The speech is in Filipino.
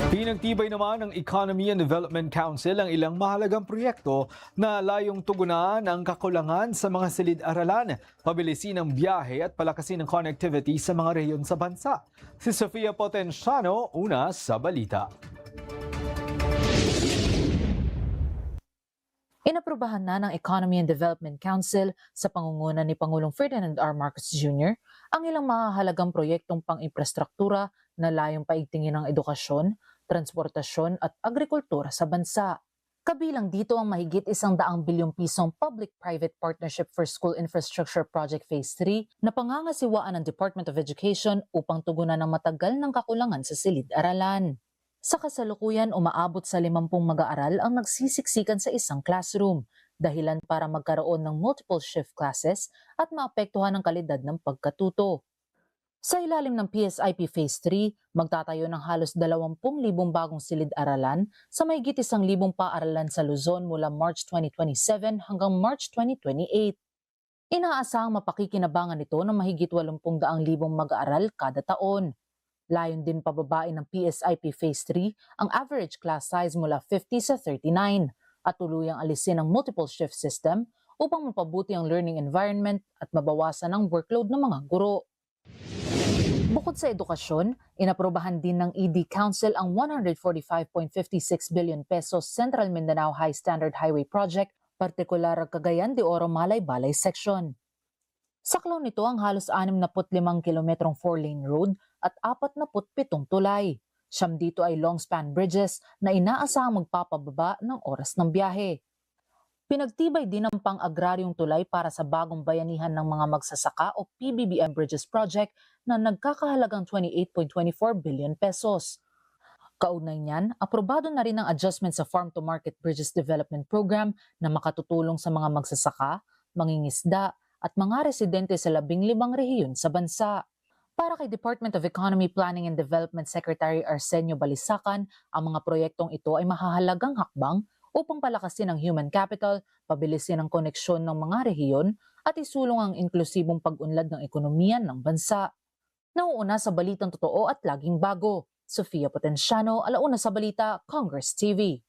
Pinagtibay naman ng Economy and Development Council ang ilang mahalagang proyekto na layong tugunan ang kakulangan sa mga silid-aralan, pabilisin ang biyahe at palakasin ang connectivity sa mga rehiyon sa bansa. Si Sofia Potenciano, una sa balita. Inaprubahan na ng Economy and Development Council sa pangunguna ni Pangulong Ferdinand R. Marcos Jr. ang ilang mahalagang proyektong pang-infrastruktura na layong paigtingin ang edukasyon, transportasyon at agrikultura sa bansa. Kabilang dito ang mahigit 100 bilyong pisong Public-Private Partnership for School Infrastructure Project Phase 3 na pangangasiwaan ng Department of Education upang tugunan ang matagal ng kakulangan sa silid-aralan. Sa kasalukuyan, umaabot sa 50 mag-aaral ang nagsisiksikan sa isang classroom, dahilan para magkaroon ng multiple shift classes at maapektuhan ang kalidad ng pagkatuto. Sa ilalim ng PSIP Phase 3, magtatayo ng halos 20,000 bagong silid-aralan sa mahigit 1,000 paaralan sa Luzon mula March 2027 hanggang March 2028. Inaasahang mapakikinabangan ito ng mahigit 80,000 mag-aaral kada taon. Layon din pababain ng PSIP Phase 3 ang average class size mula 50 sa 39 at tuluyang alisin ang multiple shift system upang mapabuti ang learning environment at mabawasan ang workload ng mga guro. Bukod sa edukasyon, inaprobahan din ng ED Council ang 145.56 billion pesos Central Mindanao High Standard Highway Project, partikular ang Cagayan de Oro Malay-Balay Section. Saklaw nito ang halos 65 kilometrong 4-lane road at 47 tulay. Siyam dito ay long-span bridges na inaasahang magpapababa ng oras ng biyahe. Pinagtibay din ang pang-agraryong tulay para sa bagong bayanihan ng mga magsasaka o PBBM Bridges Project na nagkakahalagang 28.24 billion pesos. Kaugnay niyan, aprobado na rin ang adjustment sa Farm to Market Bridges Development Program na makatutulong sa mga magsasaka, mangingisda, at mga residente sa 15 rehiyon sa bansa. Para kay Department of Economy, Planning and Development Secretary Arsenio Balisacan, ang mga proyektong ito ay mahahalagang hakbang upang palakasin ang human capital, pabilisin ang koneksyon ng mga rehiyon, at isulong ang inklusibong pag-unlad ng ekonomiya ng bansa. Nauuna sa balitang totoo at laging bago. Sofia Potenciano, alauna sa balita, Congress TV.